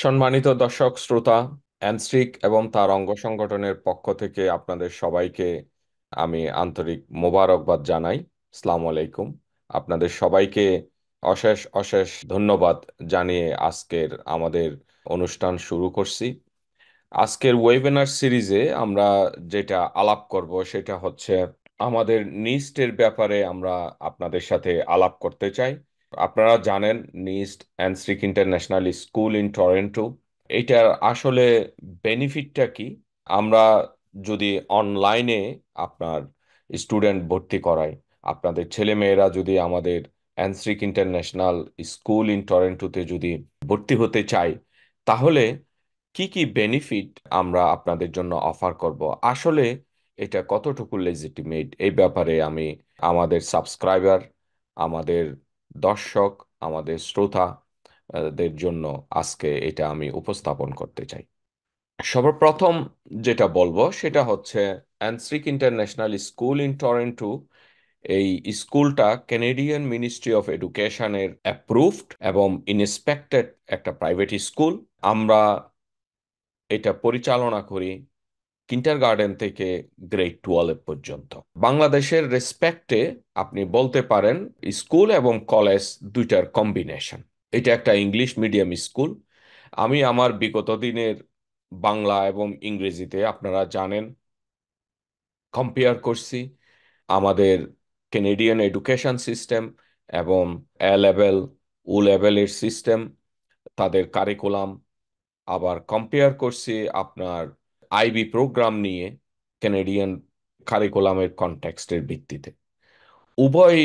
সম্মানিত দর্শক শ্রোতা, অ্যানস্ট্রিক এবং তার অঙ্গ সংগঠনের পক্ষ থেকে আপনাদের সবাইকে আমি আন্তরিক মোবারকবাদ জানাই। আসসালামু আলাইকুম। আপনাদের সবাইকে অশেষ অশেষ ধন্যবাদ জানিয়ে আজকের আমাদের অনুষ্ঠান শুরু করছি। আজকের ওয়েবিনার সিরিজে আমরা যেটা আলাপ করব সেটা হচ্ছে আমাদের নিস্টের ব্যাপারে আমরা আপনাদের সাথে আলাপ করতে চাই। আপনারা জানেন নিস্ট অ্যানস্ট্রিক ইন্টারন্যাশনাল স্কুল ইন টরন্টো, এটার আসলে বেনিফিটটা কি? আমরা যদি অনলাইনে আপনার স্টুডেন্ট ভর্তি করাই, আপনাদের ছেলেমেয়েরা যদি আমাদের অ্যানস্ট্রিক ইন্টারন্যাশনাল স্কুল ইন টরন্টোতে যদি ভর্তি হতে চায়, তাহলে কি কি বেনিফিট আমরা আপনাদের জন্য অফার করব? আসলে এটা কতটুকু লেজিটিমেট এই ব্যাপারে আমি আমাদের সাবস্ক্রাইবার, আমাদের দর্শক, আমাদের শ্রোতা দের জন্য আজকে এটা আমি উপস্থাপন করতে চাই। সর্বপ্রথম যেটা বলবো সেটা হচ্ছে অ্যানস্ট্রিক ইন্টারন্যাশনাল স্কুল ইন টরন্টো। এই স্কুলটা কানাডিয়ান মিনিস্ট্রি অফ এডুকেশনের অ্যাপ্রুভড এবং ইন্সপেক্টেড একটা প্রাইভেট স্কুল। আমরা এটা পরিচালনা করি কিন্ডার গার্ডেন থেকে গ্রেড 12 পর্যন্ত। বাংলাদেশের রেসপেক্টে আপনি বলতে পারেন স্কুল এবং কলেজ দুইটার কম্বিনেশন। এটা একটা ইংলিশ মিডিয়াম স্কুল। আমি আমার বিগত দিনের বাংলা এবং ইংরেজিতে আপনারা জানেন কম্পেয়ার করছি আমাদের কেনেডিয়ান এডুকেশন সিস্টেম এবং এ লেভেল, ও লেভেলের সিস্টেম, তাদের কারিকুলাম। আবার কম্পেয়ার করছি আপনার আইবি প্রোগ্রাম নিয়ে কানাডিয়ান কারিকুলামের কনটেক্সটের ভিত্তিতে। উভয়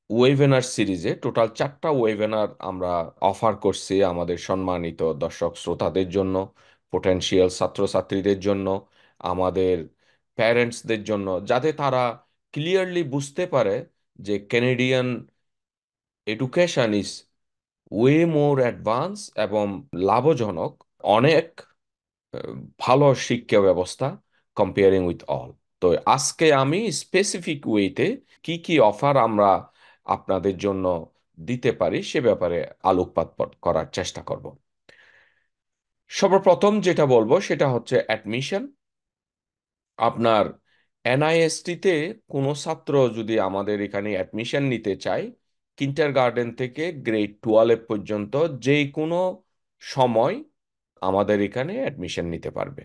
ওয়েবিনার সিরিজে টোটাল 4টা ওয়েবিনার আমরা অফার করছি আমাদের সম্মানিত দর্শক শ্রোতাদের জন্য, পোটেনশিয়াল ছাত্রছাত্রীদের জন্য, আমাদের প্যারেন্টসদের জন্য, যাতে তারা ক্লিয়ারলি বুঝতে পারে যে Canadian education is way more advance এবং লাভজনক, অনেক ভালো শিক্ষা ব্যবস্থা কম্পেয়ারিং উইথ অল। তো আজকে আমি স্পেসিফিক ওয়েতে কি কি অফার আমরা আপনাদের জন্য দিতে পারি সে ব্যাপারে আলোকপাত করার চেষ্টা করব। সর্বপ্রথম যেটা বলবো সেটা হচ্ছে অ্যাডমিশন। আপনার এনআইএসটিতে কোনো ছাত্র যদি আমাদের এখানে অ্যাডমিশন নিতে চায়, কিন্ডার গার্ডেন থেকে গ্রেড 12 পর্যন্ত যে কোনো সময় আমাদের এখানে অ্যাডমিশন নিতে পারবে।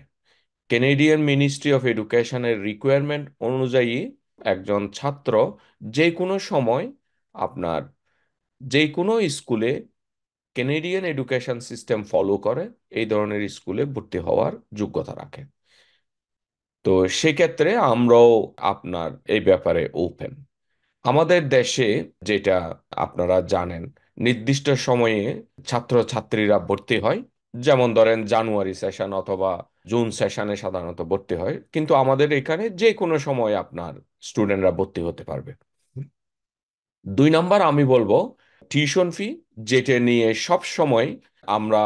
কেনেডিয়ান মিনিস্ট্রি অফ এডুকেশনের রিকোয়ারমেন্ট অনুযায়ী একজন ছাত্র যে কোনো সময় আপনার যে কোনো স্কুলে কেনেডিয়ান এডুকেশন সিস্টেম ফলো করে এই ধরনের স্কুলে ভর্তি হওয়ার যোগ্যতা রাখে। তো সেক্ষেত্রে আমরাও আপনার এই ব্যাপারে ওপেন। আমাদের দেশে যেটা আপনারা জানেন, নির্দিষ্ট সময়ে ছাত্রছাত্রীরা ভর্তি হয়। যেমন ধরেন জানুয়ারি সেশন অথবা জুন সেশনে সাধারণত ভর্তি হয়, কিন্তু আমাদের এখানে যে কোনো সময় আপনার স্টুডেন্টরা ভর্তি হতে পারবে। 2 নাম্বার আমি বলবো টিউশন ফি, যেটা নিয়ে সব সময় আমরা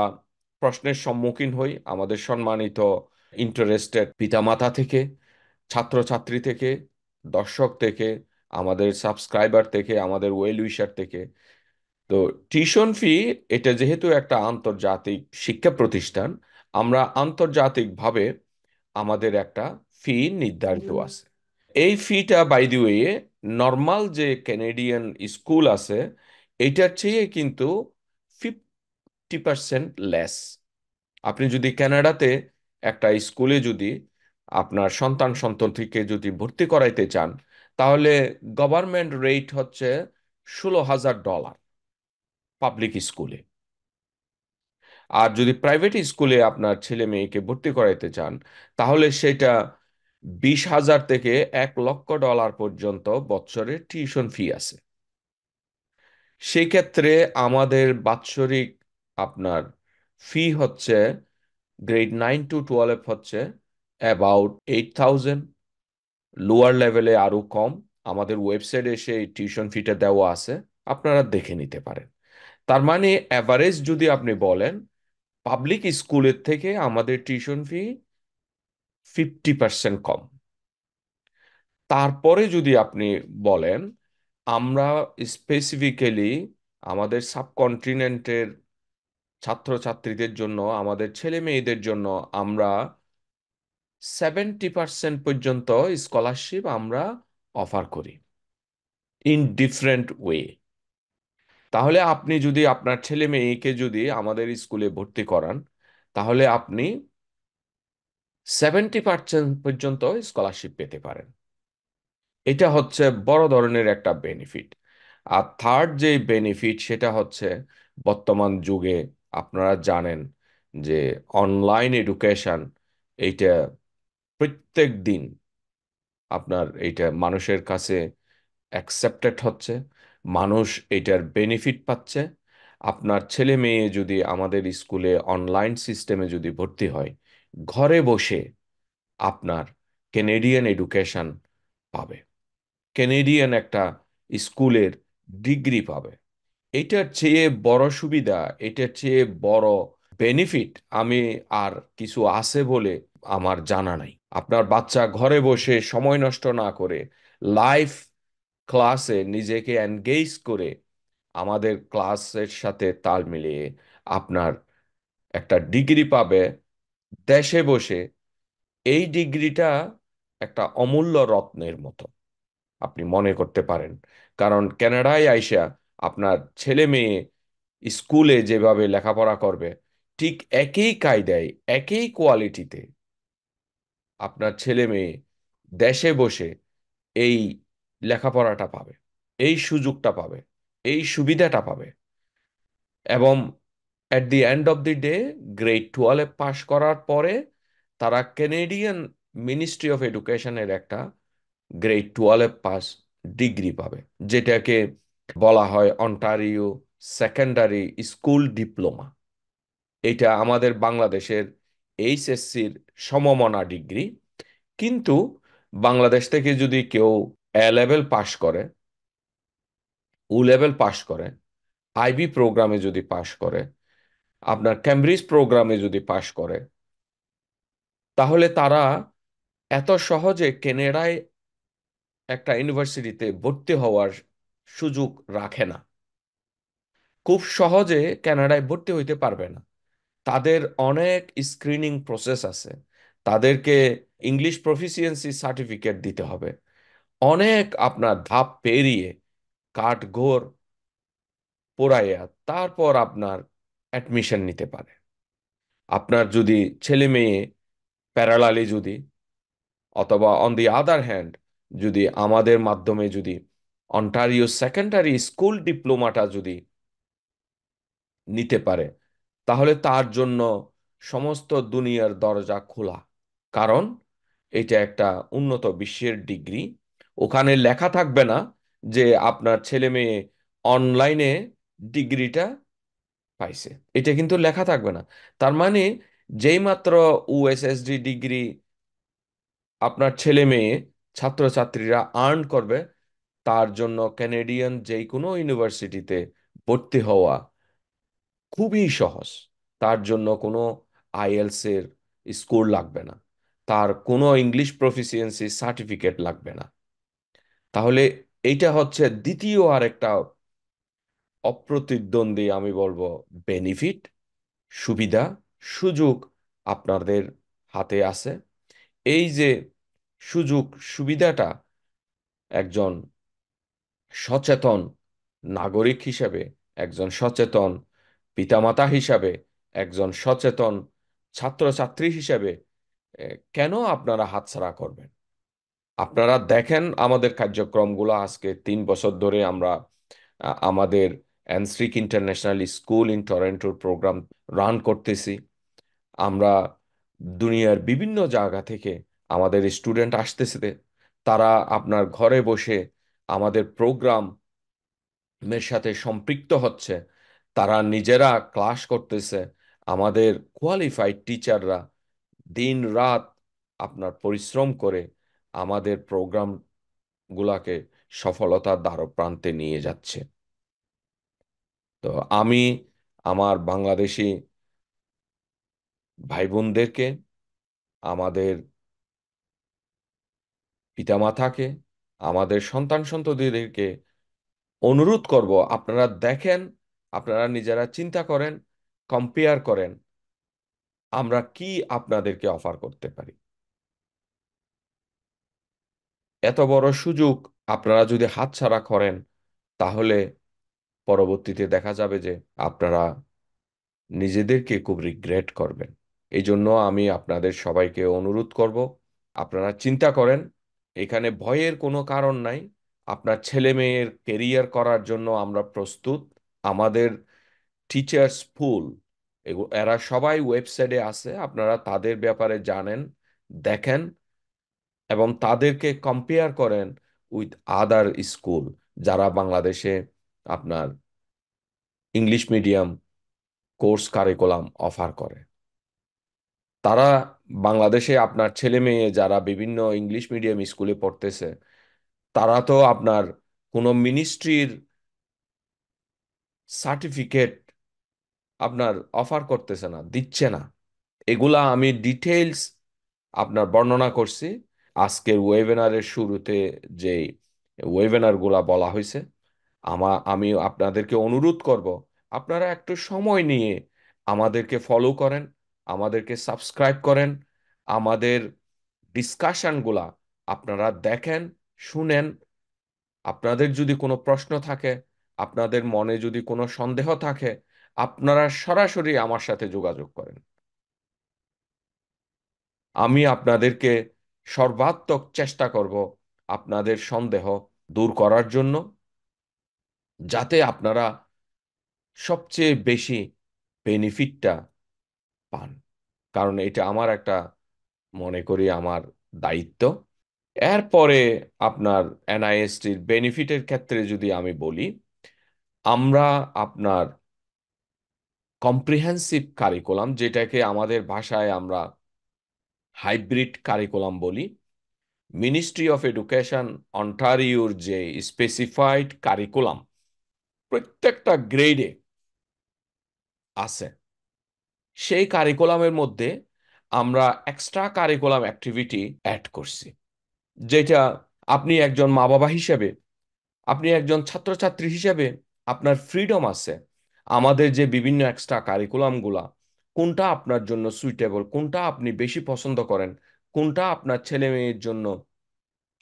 প্রশ্নের সম্মুখীন হই আমাদের সম্মানিত ইন্টারেস্টেড পিতামাতা থেকে, ছাত্রছাত্রী থেকে, দর্শক থেকে, আমাদের সাবস্ক্রাইবার থেকে, আমাদের ওয়েল উইশার থেকে। তো টিউশন ফি, এটা যেহেতু একটা আন্তর্জাতিক শিক্ষা প্রতিষ্ঠান, আমরা আন্তর্জাতিকভাবে আমাদের একটা ফি নির্ধারিত আছে। এই ফিটা বাই দি ওয়ে নর্মাল যে ক্যানেডিয়ান স্কুল আছে এটার চেয়ে কিন্তু 50% লেস। আপনি যদি কানাডাতে একটা স্কুলে যদি আপনার সন্তান সন্ততিকে যদি ভর্তি করাইতে চান, তাহলে গভর্নমেন্ট রেট হচ্ছে $16,000 পাবলিক স্কুলে। আর যদি প্রাইভেট স্কুলে আপনার ছেলে মেয়েকে ভর্তি করাইতে চান, তাহলে সেটা 20,000 থেকে $1,00,000 পর্যন্ত বছরে টিউশন ফি আছে। সেই ক্ষেত্রে আমাদের বাৎসরিক আপনার ফি হচ্ছে গ্রেড 9 to 12 হচ্ছে অ্যাবাউট 8,000। লোয়ার লেভেলে আরো কম। আমাদের ওয়েবসাইটে এসে এই টিউশন ফিটা দেওয়া আছে, আপনারা দেখে নিতে পারেন। তার মানে অ্যাভারেজ যদি আপনি বলেন, পাবলিক স্কুলের থেকে আমাদের টিউশন ফি 50% কম। তারপরে যদি আপনি বলেন আমরা স্পেসিফিক্যালি আমাদের সাবকন্টিনেন্টের ছাত্রছাত্রীদের জন্য, আমাদের ছেলে মেয়েদের জন্য আমরা 70% পর্যন্ত স্কলারশিপ আমরা অফার করি ইন ডিফারেন্ট ওয়ে। তাহলে আপনি যদি আপনার ছেলে মেয়েকে যদি আমাদের স্কুলে ভর্তি করান, তাহলে আপনি 70% পর্যন্ত স্কলারশিপ পেতে পারেন। এটা হচ্ছে বড় ধরনের একটা বেনিফিট। আর থার্ড যে বেনিফিট সেটা হচ্ছে, বর্তমান যুগে আপনারা জানেন যে অনলাইন এডুকেশন এইটা প্রত্যেক দিন আপনার এইটা মানুষের কাছে অ্যাকসেপ্টেড হচ্ছে, মানুষ এটার বেনিফিট পাচ্ছে। আপনার ছেলে মেয়ে যদি আমাদের স্কুলে অনলাইন সিস্টেমে যদি ভর্তি হয়, ঘরে বসে আপনার কেনেডিয়ান এডুকেশন পাবে, কেনেডিয়ান একটা স্কুলের ডিগ্রি পাবে। এটার চেয়ে বড় সুবিধা, এটার চেয়ে বড় বেনিফিট আমি আর কিছু আছে বলে আমার জানা নাই। আপনার বাচ্চা ঘরে বসে সময় নষ্ট না করে লাইভ ক্লাসে নিজেকে এনগেজ করে আমাদের ক্লাসের সাথে তাল মিলিয়ে আপনার একটা ডিগ্রি পাবে দেশে বসে। এই ডিগ্রিটা একটা অমূল্য রত্নের মতো আপনি মনে করতে পারেন। কারণ কানাডায় আইসা আপনার ছেলে মেয়ে স্কুলে যেভাবে লেখাপড়া করবে, ঠিক একই কায়দায় একই কোয়ালিটিতে আপনার ছেলে মেয়ে দেশে বসে এই লেখাপড়াটা পাবে, এই সুযোগটা পাবে, এই সুবিধাটা পাবে। এবং at the end of the day grade 12 পাশ করার পরে তারা কেনেডিয়ান মিনিস্ট্রি অফ এডুকেশনের একটা গ্রেড 12 পাস ডিগ্রি পাবে, যেটাকে বলা হয় অন্টারিও সেকেন্ডারি স্কুল ডিপ্লোমা। এটা আমাদের বাংলাদেশের এইচএসসির সমমনা ডিগ্রি। কিন্তু বাংলাদেশ থেকে যদি কেউ এ লেভেল পাশ করে, ও লেভেল পাশ করে, আইবি প্রোগ্রামে যদি পাশ করে, আপনার ক্যামব্রিজ প্রোগ্রামে যদি পাশ করে, তাহলে তারা এত সহজে কানাডায় একটা ইউনিভার্সিটিতে ভর্তি হওয়ার সুযোগ রাখে না। খুব সহজে কানাডায় ভর্তি হইতে পারবে না। তাদের অনেক স্ক্রিনিং প্রসেস আছে। তাদেরকে ইংলিশ প্রফিসিয়েন্সি সার্টিফিকেট দিতে হবে, অনেক আপনার ধাপ পেরিয়ে কাঠঘোর পোড়াইয়া তারপর আপনার অ্যাডমিশন নিতে পারে। আপনার যদি ছেলে মেয়ে প্যারালালি যদি, অথবা অন দি আদার হ্যান্ড যদি আমাদের মাধ্যমে যদি অন্টারিও সেকেন্ডারি স্কুল ডিপ্লোমাটা যদি নিতে পারে, তাহলে তার জন্য সমস্ত দুনিয়ার দরজা খোলা। কারণ এটা একটা উন্নত বিশ্বের ডিগ্রি। ওখানে লেখা থাকবে না যে আপনার ছেলে মেয়ে অনলাইনে ডিগ্রিটা পাইছে, এটা কিন্তু লেখা থাকবে না। তার মানে যেই মাত্র ইউএসএসডি ডিগ্রি আপনার ছেলে মেয়ে ছাত্রছাত্রীরা আর্ন করবে, তার জন্য ক্যানেডিয়ান যেই কোনো ইউনিভার্সিটিতে ভর্তি হওয়া খুবই সহজ। তার জন্য কোনো আইএলস এর স্কোর লাগবে না, তার কোনো ইংলিশ প্রফিসিয়েন্সি সার্টিফিকেট লাগবে না। তাহলে এইটা হচ্ছে দ্বিতীয় আরেকটা অপ্রতিদ্বন্দ্বী আমি বলবো বেনিফিট, সুবিধা, সুযোগ আপনাদের হাতে আছে। এই যে সুযোগ সুবিধাটা একজন সচেতন নাগরিক হিসাবে, একজন সচেতন পিতামাতা হিসাবে, একজন সচেতন ছাত্রছাত্রী হিসাবে কেন আপনারা হাতছাড়া করবেন? আপনারা দেখেন আমাদের কার্যক্রমগুলো, আজকে 3 বছর ধরে আমরা আমাদের অ্যানস্ট্রিক ইন্টারন্যাশনাল স্কুল ইন টরন্টোর প্রোগ্রাম রান করতেছি। আমরা দুনিয়ার বিভিন্ন জায়গা থেকে আমাদের স্টুডেন্ট আসতেছে, তারা আপনার ঘরে বসে আমাদের প্রোগ্রামের সাথে সম্পৃক্ত হচ্ছে, তারা নিজেরা ক্লাস করতেছে। আমাদের কোয়ালিফাইড টিচাররা দিন রাত আপনার পরিশ্রম করে আমাদের প্রোগ্রামগুলোকে সফলতার দ্বারপ্রান্তে নিয়ে যাচ্ছে। তো আমি আমার বাংলাদেশি ভাই বোনদেরকে, আমাদের পিতামাতাকে, আমাদের সন্তান সন্ততিদেরকে অনুরোধ করব, আপনারা দেখেন, আপনারা নিজেরা চিন্তা করেন কম্পেয়ার করেন আমরা কি আপনাদেরকে অফার করতে পারি। এত বড় সুযোগ আপনারা যদি হাতছাড়া করেন, তাহলে পরবর্তীতে দেখা যাবে যে আপনারা নিজেদেরকে খুব রিগ্রেট করবেন। এই জন্য আমি আপনাদের সবাইকে অনুরোধ করব, আপনারা চিন্তা করেন, এখানে ভয়ের কোনো কারণ নাই। আপনার ছেলে মেয়ের কেরিয়ার করার জন্য আমরা প্রস্তুত। আমাদের টিচার্স পুল, এরা সবাই ওয়েবসাইটে আছে, আপনারা তাদের ব্যাপারে জানেন, দেখেন, এবং তাদেরকে কম্পেয়ার করেন উইথ আদার স্কুল যারা বাংলাদেশে আপনার English medium course curriculum offer করে। তারা বাংলাদেশে আপনার ছেলে মেয়ে যারা বিভিন্ন ইংলিশ মিডিয়াম স্কুলে পড়তেছে, তারা তো আপনার কোনো মিনিস্ট্রির সার্টিফিকেট আপনার অফার করতেছে না, দিচ্ছে না। এগুলা আমি ডিটেইলস আপনার বর্ণনা করছি আজকের ওয়েবিনারের শুরুতে, যে ওয়েবিনারগুলা বলা হয়েছে। আমি আপনাদেরকে অনুরোধ করব, আপনারা একটু সময় নিয়ে আমাদেরকে ফলো করেন, আমাদেরকে সাবস্ক্রাইব করেন, আমাদের ডিসকাশনগুলা আপনারা দেখেন, শুনেন। আপনাদের যদি কোনো প্রশ্ন থাকে, আপনাদের মনে যদি কোনো সন্দেহ থাকে, আপনারা সরাসরি আমার সাথে যোগাযোগ করেন। আমি আপনাদেরকে সর্বাত্মক চেষ্টা করব আপনাদের সন্দেহ দূর করার জন্য, যাতে আপনারা সবচেয়ে বেশি বেনিফিটটা পান। কারণ এটা আমার একটা, মনে করি আমার দায়িত্ব। এরপরে আপনার এনআইএসটির বেনিফিটের ক্ষেত্রে যদি আমি বলি, আমরা আপনার কম্প্রিহেন্সিভ কারিকুলাম, যেটাকে আমাদের ভাষায় আমরা হাইব্রিড কারিকুলাম বলি, মিনিস্ট্রি অফ এডুকেশন অন্টারিওর যে স্পেসিফাইড কারিকুলাম প্রত্যেকটা গ্রেডে আছে, সেই কারিকুলামের মধ্যে আমরা এক্সট্রা কারিকুলাম অ্যাক্টিভিটি অ্যাড করছি। যেটা আপনি একজন মা বাবা হিসেবে, আপনি একজন ছাত্রছাত্রী হিসেবে আপনার ফ্রিডম আছে। আমাদের যে বিভিন্ন এক্সট্রা কারিকুলামগুলা, কোনটা আপনার জন্য সুইটেবল, কোনটা আপনি বেশি পছন্দ করেন, কোনটা আপনার ছেলে মেয়ের জন্য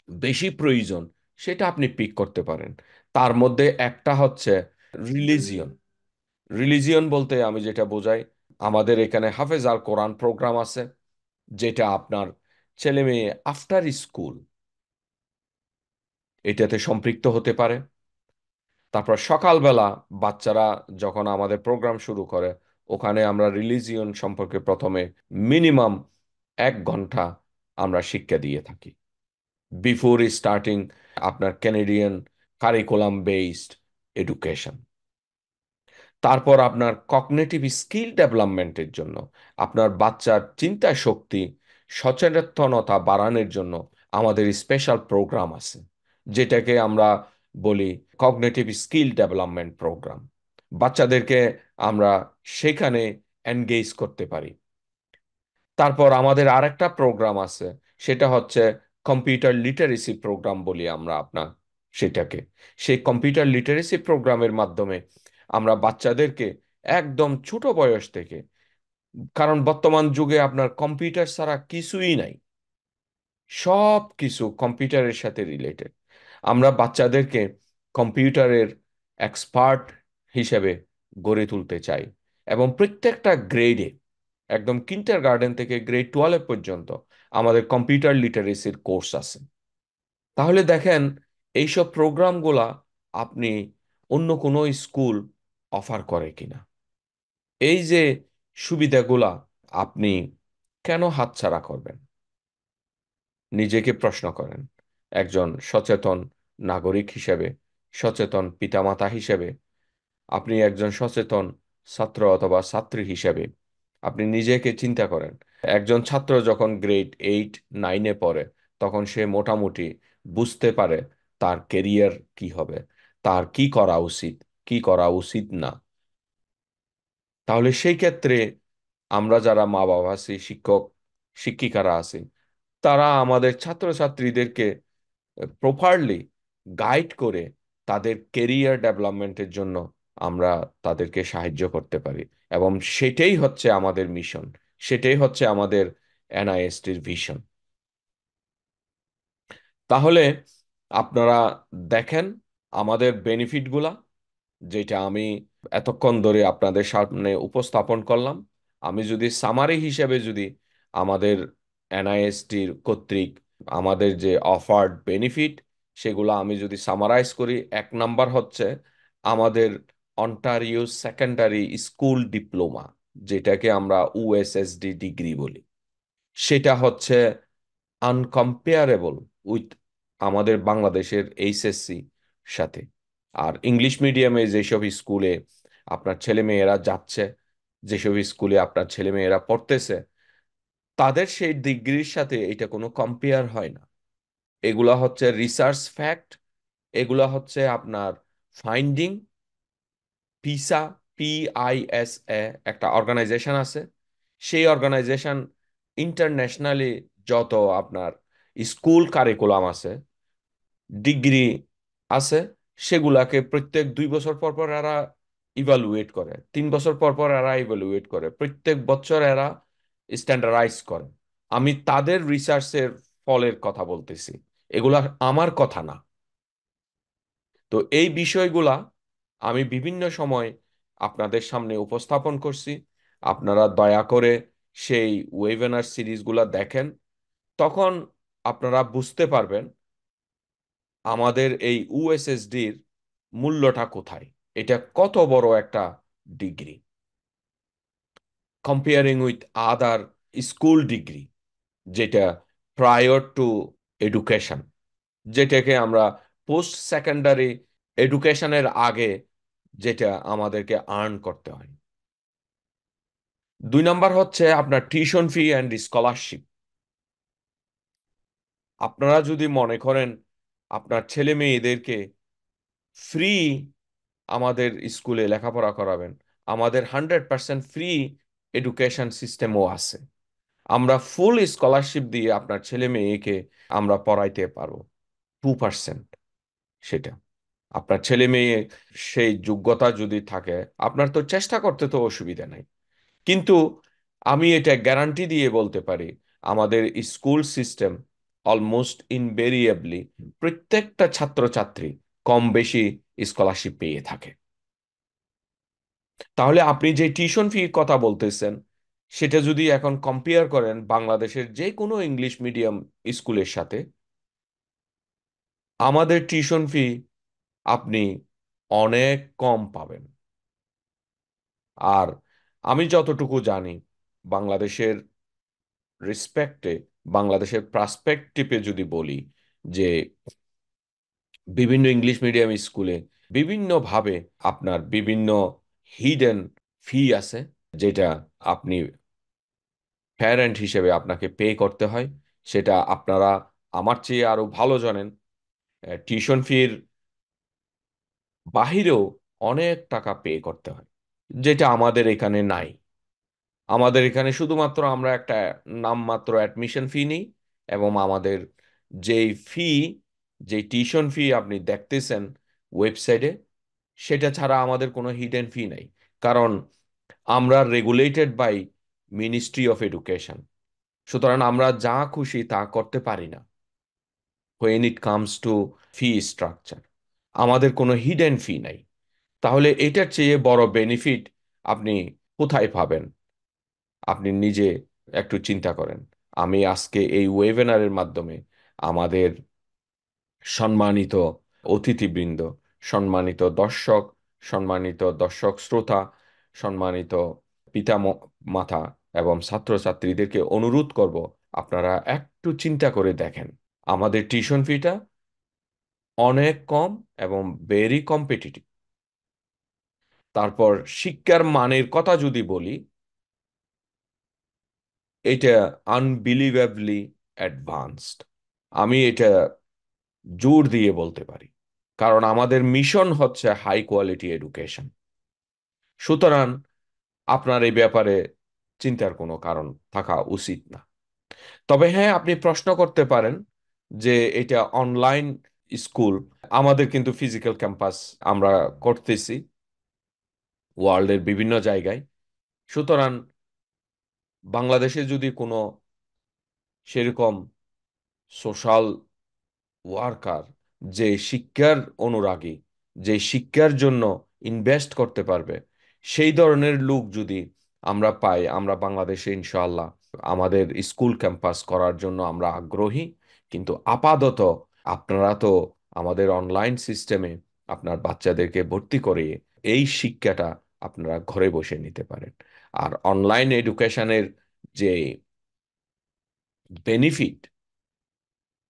বেশি প্রয়োজন, সেটা আপনি পিক করতে পারেন। তার মধ্যে একটা হচ্ছে রিলিজিয়ন। রিলিজিয়ন বলতে আমি যেটা বোঝাই, আমাদের এখানে হাফেজ আল কোরআন প্রোগ্রাম আছে, যেটা আপনার ছেলে মেয়ে আফটার স্কুল এটাতে সম্পৃক্ত হতে পারে। তারপর সকালবেলা বাচ্চারা যখন আমাদের প্রোগ্রাম শুরু করে, ওখানে আমরা রিলিজিয়ন সম্পর্কে প্রথমে মিনিমাম 1 ঘন্টা আমরা শিক্ষা দিয়ে থাকি, বিফোর স্টার্টিং আপনার ক্যানেডিয়ান কারিকুলাম বেসড এডুকেশন। তারপর আপনার কগনিটিভ স্কিল ডেভেলপমেন্টের জন্য, আপনার বাচ্চার চিন্তা শক্তি, সচেতনতা বাড়ানোর জন্য আমাদের স্পেশাল প্রোগ্রাম আছে, যেটাকে আমরা বলি কগনিটিভ স্কিল ডেভেলপমেন্ট প্রোগ্রাম। বাচ্চাদেরকে আমরা সেখানে এনগেজ করতে পারি। তারপর আমাদের আরেকটা প্রোগ্রাম আছে, সেটা হচ্ছে কম্পিউটার লিটারেসি প্রোগ্রাম বলি আমরা আপনার সেটাকে। সেই কম্পিউটার লিটারেসি প্রোগ্রামের মাধ্যমে আমরা বাচ্চাদেরকে একদম ছোট বয়স থেকে, কারণ বর্তমান যুগে আপনার কম্পিউটার ছাড়া কিছুই নাই, সব কিছু কম্পিউটারের সাথে রিলেটেড। আমরা বাচ্চাদেরকে কম্পিউটারের এক্সপার্ট হিসেবে গড়ে তুলতে চাই, এবং প্রত্যেকটা গ্রেডে, একদম কিন্ডার গার্ডেন থেকে গ্রেড 12 পর্যন্ত আমাদের কম্পিউটার লিটারেসির কোর্স আছে। তাহলে দেখেন, এইসব প্রোগ্রামগুলা আপনি অন্য কোনো স্কুল অফার করে কিনা। এই যে সুবিধাগুলা আপনি কেন হাতছাড়া করবেন? নিজেকে প্রশ্ন করেন, একজন সচেতন নাগরিক হিসেবে, সচেতন পিতামাতা হিসেবে, আপনি একজন সচেতন ছাত্র অথবা ছাত্রী হিসেবে আপনি নিজেকে চিন্তা করেন। একজন ছাত্র যখন গ্রেড 8-9-এ পড়ে, তখন সে মোটামুটি বুঝতে পারে তার কেরিয়ার কি হবে, তার কি করা উচিত, কি করা উচিত না। তাহলে সেই ক্ষেত্রে আমরা যারা মা বাবা আছি, শিক্ষক শিক্ষিকারা আছি, তারা আমাদের ছাত্রছাত্রীদেরকে প্রপারলি গাইড করে তাদের কেরিয়ার ডেভেলপমেন্টের জন্য আমরা তাদেরকে সাহায্য করতে পারি। এবং সেটাই হচ্ছে আমাদের মিশন, সেটাই হচ্ছে আমাদের এনআইএসটির ভিশন। তাহলে আপনারা দেখেন আমাদের বেনিফিটগুলা, যেটা আমি এতক্ষণ ধরে আপনাদের সামনে উপস্থাপন করলাম। আমি যদি সামারি হিসেবে যদি আমাদের এনআইএসটির কর্তৃক আমাদের যে অফার্ড বেনিফিট সেগুলো আমি যদি সামারাইজ করি, এক নাম্বার হচ্ছে আমাদের অন্টারিও সেকেন্ডারি স্কুল ডিপ্লোমা, যেটাকে আমরা ইউএসএসডি ডিগ্রি বলি। সেটা হচ্ছে আনকম্পেয়ারেবল উইথ আমাদের বাংলাদেশের এইচএসসি সাথে। আর ইংলিশ মিডিয়ামে যেসব স্কুলে আপনার ছেলে মেয়েরা যাচ্ছে, যেসব স্কুলে আপনার ছেলে মেয়েরা পড়তেছে, তাদের সেই ডিগ্রির সাথে এটা কোনো কম্পেয়ার হয় না। এগুলা হচ্ছে রিসার্চ ফ্যাক্ট, এগুলা হচ্ছে আপনার ফাইন্ডিং। পিসা, PISA একটা অর্গানাইজেশন আছে, সেই অর্গানাইজেশন ইন্টারন্যাশনালি যত আপনার স্কুল কারিকুলাম আছে, ডিগ্রি আছে, সেগুলাকে প্রত্যেক 2 বছর পর পর এরা ইভালুয়েট করে, 3 বছর পর পর এরা ইভালুয়েট করে, প্রত্যেক বছর এরা স্ট্যান্ডার্ডাইজ করে। আমি তাদের রিসার্চের ফলের কথা বলতেছি, এগুলা আমার কথা না। তো এই বিষয়গুলা আমি বিভিন্ন সময় আপনাদের সামনে উপস্থাপন করছি। আপনারা দয়া করে সেই ওয়েবিনার সিরিজগুলা দেখেন, তখন আপনারা বুঝতে পারবেন আমাদের এই ইউএসএসডির মূল্যটা কোথায়। এটা কত বড় একটা degree, comparing with other school degree, যেটা প্রায়র টু এডুকেশন, যেটাকে আমরা পোস্ট সেকেন্ডারি এডুকেশনের আগে যেটা আমাদেরকে আর্ন করতে হয়। 2 নাম্বার হচ্ছে আপনার টিউশন ফি অ্যান্ড স্কলারশিপ। আপনারা যদি মনে করেন আপনার ছেলে মেয়েদেরকে ফ্রি আমাদের স্কুলে লেখাপড়া করাবেন, আমাদের 100% ফ্রি এডুকেশন সিস্টেমও আছে। আমরা ফুল স্কলারশিপ দিয়ে আপনার ছেলে মেয়েকে আমরা পড়াইতে পারবো। 2% সেটা আপনার ছেলে মেয়ে সেই যোগ্যতা যদি থাকে, আপনার তো চেষ্টা করতে তো অসুবিধা নাই। কিন্তু আমি এটা গ্যারান্টি দিয়ে বলতে পারি, আমাদের স্কুল সিস্টেম অলমোস্ট ইনভেরিয়েবলি প্রত্যেকটা ছাত্রছাত্রী কম বেশি স্কলারশিপ পেয়ে থাকে। তাহলে আপনি যে টিউশন ফির কথা বলতেছেন, সেটা যদি এখন কম্পেয়ার করেন বাংলাদেশের যে কোনো ইংলিশ মিডিয়াম স্কুলের সাথে, আমাদের টিউশন ফি আপনি অনেক কম পাবেন। আর আমি যতটুকু জানি, বাংলাদেশের রেসপেক্টে, বাংলাদেশের পার্সপেক্টিভে যদি বলি, যে বিভিন্ন ইংলিশ মিডিয়াম স্কুলে বিভিন্নভাবে আপনার বিভিন্ন হিডেন ফি আছে, যেটা আপনি প্যারেন্ট হিসেবে আপনাকে পে করতে হয়। সেটা আপনারা আমার চেয়ে আরো ভালো জানেন। টিউশন ফির বাহিরেও অনেক টাকা পে করতে হয়, যেটা আমাদের এখানে নাই। আমাদের এখানে শুধুমাত্র আমরা একটা নামমাত্র অ্যাডমিশন ফি নিই, এবং আমাদের যেই ফি, যেই টিউশন ফি আপনি দেখতেছেন ওয়েবসাইটে, সেটা ছাড়া আমাদের কোনো হিডেন ফি নাই। কারণ আমরা regulated by ministry of education, সুতরাং আমরা যা খুশি তা করতে পারি না when it comes to fee structure. আমাদের কোনো হিডেন ফি নাই। তাহলে এটার চেয়ে বড় বেনিফিট আপনি কোথায় পাবেন? আপনি নিজে একটু চিন্তা করেন। আমি আজকে এই ওয়েবিনারের মাধ্যমে আমাদের সম্মানিত অতিথিবৃন্দ, সম্মানিত দর্শক, সম্মানিত দর্শক শ্রোতা, সম্মানিত পিতা মাতা এবং ছাত্রছাত্রীদেরকে অনুরোধ করব, আপনারা একটু চিন্তা করে দেখেন। আমাদের টিউশন ফিটা অনেক কম এবং ভেরি কম্পিটিটিভ। তারপর শিক্ষার মানের কথা যদি বলি, এটা আনবিলিভেবলি অ্যাডভান্সড। আমি এটা জোর দিয়ে বলতে পারি, কারণ আমাদের মিশন হচ্ছে হাই কোয়ালিটি এডুকেশন। সুতরাং আপনার এই ব্যাপারে চিন্তার কোনো কারণ থাকা উচিত না। তবে হ্যাঁ, আপনি প্রশ্ন করতে পারেন যে এটা অনলাইন স্কুল, আমাদের কিন্তু ফিজিক্যাল ক্যাম্পাস আমরা করতেছি। ওয়ার্ল্ডের বিভিন্ন জায়গায়। সুতরাং বাংলাদেশে যদি কোনো সেরকম সোশ্যাল ওয়ার্কার, যে শিক্ষার অনুরাগী, যে শিক্ষার জন্য ইনভেস্ট করতে পারবে, সেই ধরনের লোক যদি আমরা পাই, আমরা বাংলাদেশে ইনশাআল্লাহ আমাদের স্কুল ক্যাম্পাস করার জন্য আমরা আগ্রহী। কিন্তু আপাতত আপনারা তো আমাদের অনলাইন সিস্টেমে আপনার বাচ্চাদেরকে ভর্তি করে এই শিক্ষাটা আপনারা ঘরে বসে নিতে পারেন। আর অনলাইন এডুকেশনের যে বেনিফিট,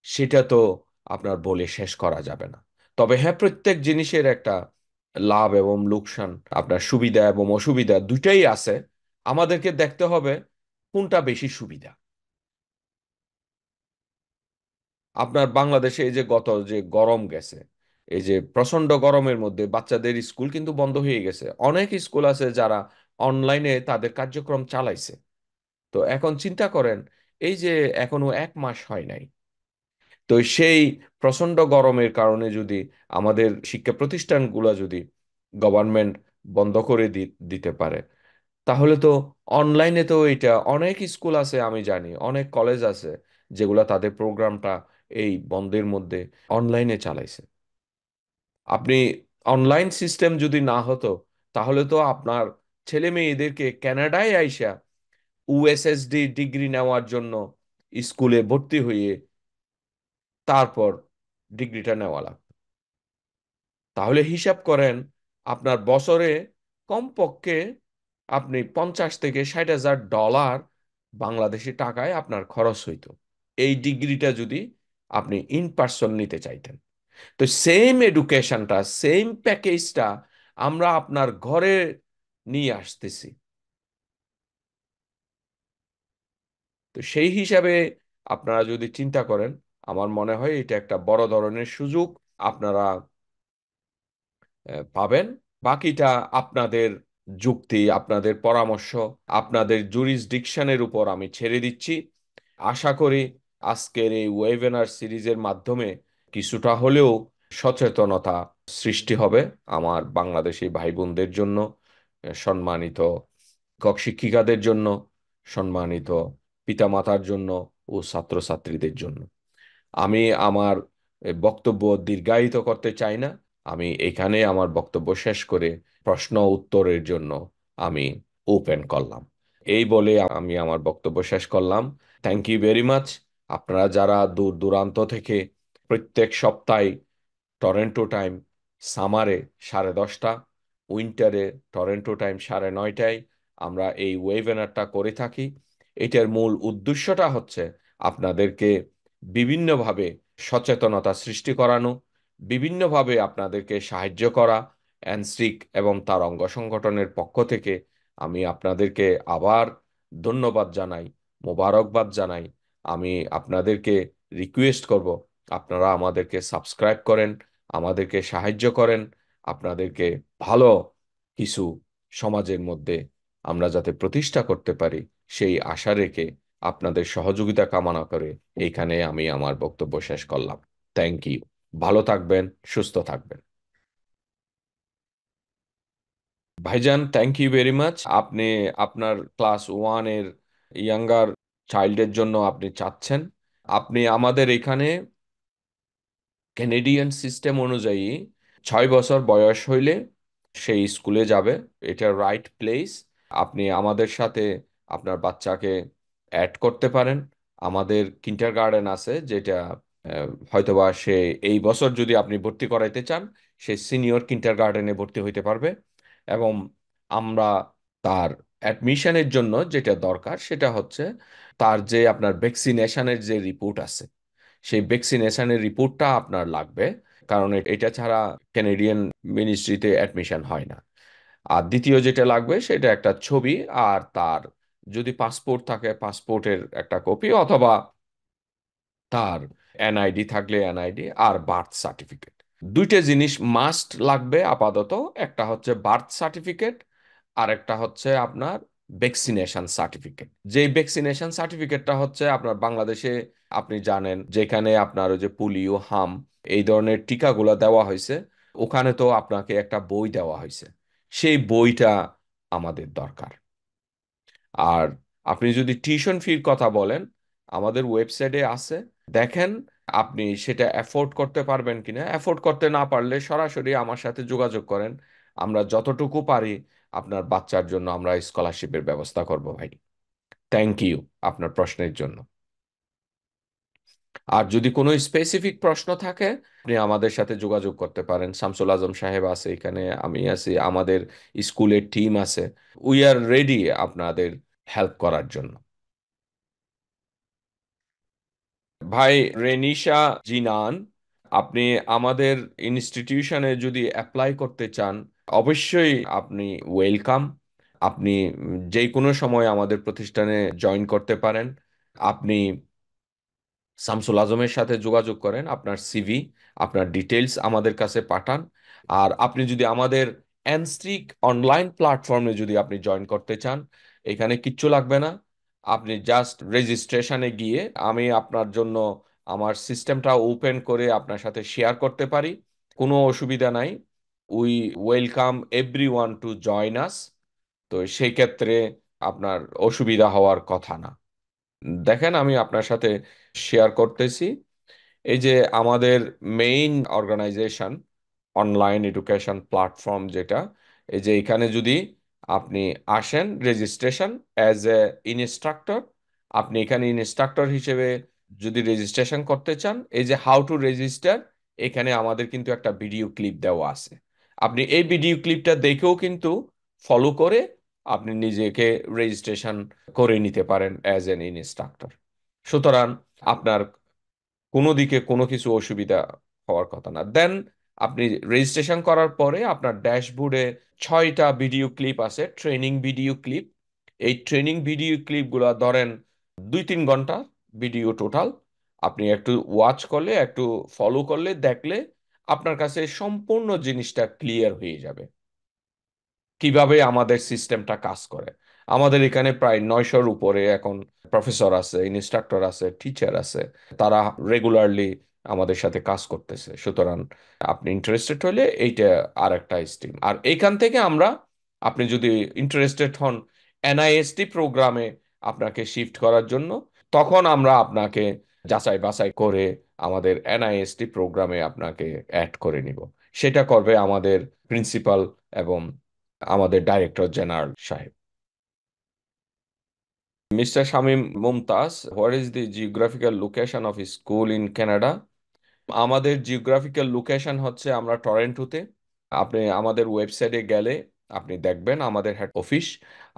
সেটা তো আপনার বলে শেষ করা যাবে না। তবে হ্যাঁ, প্রত্যেক জিনিসের একটা লাভ এবং লোকসান, আপনার সুবিধা এবং অসুবিধা দুটাই আছে। আমাদেরকে দেখতে হবে কোনটা বেশি সুবিধা। আপনার বাংলাদেশে এই যে গত যে গরম গেছে, এই যে প্রচন্ড গরমের মধ্যে বাচ্চাদের স্কুল কিন্তু বন্ধ হয়ে গেছে। অনেক স্কুল আছে যারা অনলাইনে তাদের কার্যক্রম চালাইছে। তো এখন চিন্তা করেন, এই যে এখনো 1 মাস হয় নাই, তো সেই প্রচন্ড গরমের কারণে যদি আমাদের শিক্ষা প্রতিষ্ঠানগুলো যদি গভর্নমেন্ট বন্ধ করে দিতে পারে, তাহলে তো অনলাইনে তো এটা অনেক স্কুল আছে, আমি জানি অনেক কলেজ আছে যেগুলা তাদের প্রোগ্রামটা এই বন্ধের মধ্যে অনলাইনে চালাইছে। আপনি অনলাইন সিস্টেম যদি না হতো, তাহলে তো আপনার ছেলে মেয়েদেরকে কানাডায় আইসা ইউএসএসডি ডিগ্রি নেওয়ার জন্য স্কুলে ভর্তি হয়ে তারপর ডিগ্রিটা নেওয়া লাগতো। তাহলে হিসাব করেন, আপনার বছরে কমপক্ষে আপনি 50 থেকে 60 হাজার ডলার বাংলাদেশি টাকায় আপনার খরচ হইতো, এই ডিগ্রিটা যদি আপনি ইন পার্সন নিতে চাইতেন। তো সেম এডুকেশনটা, সেম প্যাকেজটা আমরা আপনার ঘরে নিয়ে আসতেছি। তো সেই হিসাবে আপনারা যদি চিন্তা করেন, আমার মনে হয় এটা একটা বড় ধরনের সুযোগ আপনারা পাবেন। বাকিটা আপনাদের যুক্তি, আপনাদের পরামর্শ, আপনাদের জুরিসডিকশনের উপর আমি ছেড়ে দিচ্ছি। আশা করি আজকের এই ওয়েবিনার সিরিজের মাধ্যমে কিছুটা হলেও সচেতনতা সৃষ্টি হবে আমার বাংলাদেশি ভাই বোনদের জন্য, সম্মানিত শিক্ষক শিক্ষিকাদের জন্য, সম্মানিত পিতামাতার জন্য ও ছাত্রছাত্রীদের জন্য। আমি আমার বক্তব্য দীর্ঘায়িত করতে চাই না। আমি এখানে আমার বক্তব্য শেষ করে প্রশ্ন উত্তরের জন্য আমি ওপেন করলাম। এই বলে আমি আমার বক্তব্য শেষ করলাম। Thank you very much. আপনারা যারা দূর দূরান্ত থেকে প্রত্যেক সপ্তাহে টরেন্টো টাইম সামারে 10:30, উইন্টারে টরেন্টো টাইম 9:30 আমরা এই ওয়েবিনারটা করে থাকি। এটার মূল উদ্দেশ্যটা হচ্ছে আপনাদেরকে বিভিন্নভাবে সচেতনতা সৃষ্টি করানো, বিভিন্নভাবে আপনাদেরকে সাহায্য করা। অ্যানস্ট্রিক এবং তার অঙ্গ সংগঠনের পক্ষ থেকে আমি আপনাদেরকে আবার ধন্যবাদ জানাই, মোবারকবাদ জানাই। আমি আপনাদেরকে রিকোয়েস্ট করব, আপনারা আমাদেরকে সাবস্ক্রাইব করেন, আমাদেরকে সাহায্য করেন, আপনাদেরকে ভালো কিছু সমাজের মধ্যে আমরা যাতে প্রতিষ্ঠা করতে পারি, সেই আশা রেখে আপনাদের সহযোগিতা কামনা করে এইখানে আমি আমার বক্তব্য শেষ করলাম। Thank you. ভালো থাকবেন, সুস্থ থাকবেন। ভাইজান, থ্যাংক ইউ ভেরি মাচ। আপনি আপনার ক্লাস 1-এর ইয়াঙ্গার চাইল্ডের জন্য আপনি চাচ্ছেন, আপনি আমাদের এখানে ক্যানেডিয়ান সিস্টেম অনুযায়ী 6 বছর বয়স হইলে সেই স্কুলে যাবে। এটা রাইট প্লেস। আপনি আমাদের সাথে আপনার বাচ্চাকে অ্যাড করতে পারেন। আমাদের কিন্ডার গার্ডেন আছে, যেটা হয়তোবা সে এই বছর যদি আপনি ভর্তি করাইতে চান, সে সিনিয়র কিন্ডার গার্ডেনে ভর্তি হইতে পারবে। এবং আমরা তার অ্যাডমিশনের জন্য যেটা দরকার সেটা হচ্ছে তার যে আপনার ভ্যাকসিনেশনের যে রিপোর্ট আছে, সেই ভ্যাকসিনেশনের রিপোর্টটা আপনার লাগবে। কারণ এটা ছাড়া ক্যানেডিয়ান মিনিস্ট্রিতে অ্যাডমিশন হয় না। আর দ্বিতীয় যেটা লাগবে সেটা একটা ছবি, আর তার যদি পাসপোর্ট থাকে পাসপোর্টের একটা কপি, অথবা তার এনআইডি থাকলে এনআইডি, আর বার্থ সার্টিফিকেট। দুইটা জিনিস মাস্ট লাগবে আপাতত। একটা হচ্ছে বার্থ সার্টিফিকেট, আর একটা হচ্ছে আপনার ভ্যাকসিনেশন সার্টিফিকেট। যে ভ্যাকসিনেশন সার্টিফিকেটটা হচ্ছে আপনার বাংলাদেশে, আপনি জানেন যেখানে আপনার ওই যে পোলিও, হাম, এই ধরনের টিকাগুলো দেওয়া হয়েছে, ওখানে তো আপনাকে একটা বই দেওয়া হয়েছে। সেই বইটা আমাদের দরকার। আর আপনি যদি টিউশন ফির কথা বলেন, আমাদের ওয়েবসাইটে আছে, দেখেন আপনি সেটা অ্যাফোর্ড করতে পারবেন কিনা। অ্যাফোর্ড করতে না পারলে সরাসরি আমার সাথে যোগাযোগ করেন। আমরা যতটুকু পারি আপনার বাচ্চার জন্য আমরা স্কলারশিপের ব্যবস্থা করব ভাই। থ্যাংক ইউ আপনার প্রশ্নের জন্য। আর যদি কোনো স্পেসিফিক প্রশ্ন থাকে আপনি আমাদের সাথে যোগাযোগ করতে পারেন। শামসুল আজম সাহেব আছে এখানে, আমি আছি, আমাদের স্কুলের টিম আছে। উই আর রেডি আপনাদের হেল্প করার জন্য। ভাই রেনিশা জিনান, আপনি আমাদের ইনস্টিটিউশনে যদি অ্যাপ্লাই করতে চান অবশ্যই আপনি ওয়েলকাম। আপনি যে কোনো সময় আমাদের প্রতিষ্ঠানে জয়েন করতে পারেন। আপনি শামসুল আজমের সাথে যোগাযোগ করেন, আপনার সিভি, আপনার ডিটেলস আমাদের কাছে পাঠান। আর আপনি যদি আমাদের এনস্ট্রিক অনলাইন প্ল্যাটফর্মে যদি আপনি জয়েন করতে চান, এখানে কিচ্ছু লাগবে না। আপনি জাস্ট রেজিস্ট্রেশনে গিয়ে আমি আপনার জন্য আমার সিস্টেমটা ওপেন করে আপনার সাথে শেয়ার করতে পারি, কোনো অসুবিধা নাই। We welcome everyone to join us. তো সেই ক্ষেত্রে আপনার অসুবিধা হওয়ার কথা না। দেখেন আমি আপনার সাথে শেয়ার করতেছি। এই যে আমাদের main organisation online education platform যেটা, এই যে এখানে যদি আপনি আসেন রেজিস্ট্রেশন অ্যাজ এ ইনস্ট্রাক্টর, আপনি এখানে ইনস্ট্রাক্টর হিসেবে যদি রেজিস্ট্রেশন করতে চান, এই যে হাউ টু রেজিস্টার, এখানে আমাদের কিন্তু একটা ভিডিও ক্লিপ দেওয়া আছে। আপনি এই ভিডিও ক্লিপটা দেখেও কিন্তু ফলো করে আপনি নিজেকে রেজিস্ট্রেশন করে নিতে পারেন অ্যাজ এন ইনস্ট্রাক্টর। সুতরাং আপনার কোনো দিকে কোনো কিছু অসুবিধা হওয়ার কথা না। দেন আপনি রেজিস্ট্রেশন করার পরে আপনার ড্যাশবোর্ডে 6টা ভিডিও ক্লিপ আছে, ট্রেনিং ভিডিও ক্লিপ। এই ট্রেনিং ভিডিও ক্লিপগুলো ধরেন 2-3 ঘন্টা ভিডিও টোটাল। আপনি একটু ওয়াচ করলে, একটু ফলো করলে, দেখলে আপনার কাছে সম্পূর্ণ জিনিসটা ক্লিয়ার হয়ে যাবে কিভাবে আমাদের সিস্টেমটা কাজ করে। আমাদের এখানে প্রায় 900-র উপরে এখন প্রফেসর আছে, ইনস্ট্রাক্টর আছে, টিচার আছে, তারা রেগুলারলি আমাদের সাথে কাজ করতেছে। সুতরাং আপনি ইন্টারেস্টেড হলে এইটা আর একটা স্ট্রিম। আর এইখান থেকে আমরা, আপনি যদি ইন্টারেস্টেড হন এনআইএসটি প্রোগ্রামে আপনাকে শিফট করার জন্য, তখন আমরা আপনাকে যাচাই বাছাই করে আমাদের এনআইএসটি প্রোগ্রামে আপনাকে অ্যাড করে নিব। সেটা করবে আমাদের প্রিন্সিপাল এবং আমাদের ডাইরেক্টর জেনারেল সাহেব। Mister Shamim Mumtaz, what is the geographical location of school in Canada? আমাদের জিওগ্রাফিক্যাল লোকেশন হচ্ছে আমরা টরেন্টোতে। আপনি আমাদের ওয়েবসাইটে গেলে আপনি দেখবেন আমাদের হেড অফিস।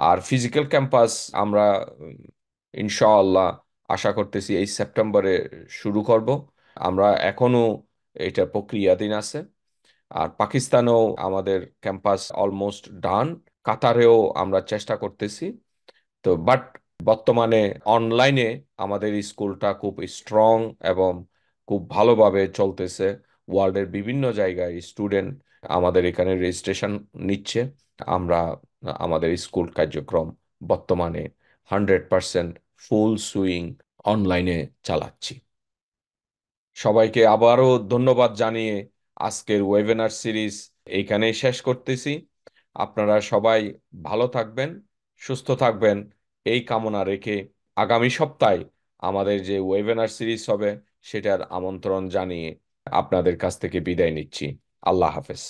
আর ফিজিক্যাল ক্যাম্পাস আমরা উম, ইনশাআল্লাহ আশা করতেছি এই সেপ্টেম্বরে শুরু করব। আমরা এখনো এটা প্রক্রিয়াধীন আছে। আর পাকিস্তানেও আমাদের ক্যাম্পাস অলমোস্ট ডান। কাতারেও আমরা চেষ্টা করতেছি। তো বাট বর্তমানে অনলাইনে আমাদের স্কুলটা খুব স্ট্রং এবং খুব ভালোভাবে চলতেছে। ওয়ার্ল্ডের বিভিন্ন জায়গায় স্টুডেন্ট আমাদের এখানে রেজিস্ট্রেশন নিচ্ছে। আমরা আমাদের স্কুল কার্যক্রম বর্তমানে 100% ফুল সুইং অনলাইনে চালাচ্ছি। সবাইকে আবারও ধন্যবাদ জানিয়ে আজকের ওয়েবিনার সিরিজ এইখানেই শেষ করতেছি। আপনারা সবাই ভালো থাকবেন, সুস্থ থাকবেন এই কামনা রেখে আগামী সপ্তাহে আমাদের যে ওয়েবিনার সিরিজ হবে সেটার আমন্ত্রণ জানিয়ে আপনাদের কাছ থেকে বিদায় নিচ্ছি। আল্লাহ হাফেজ।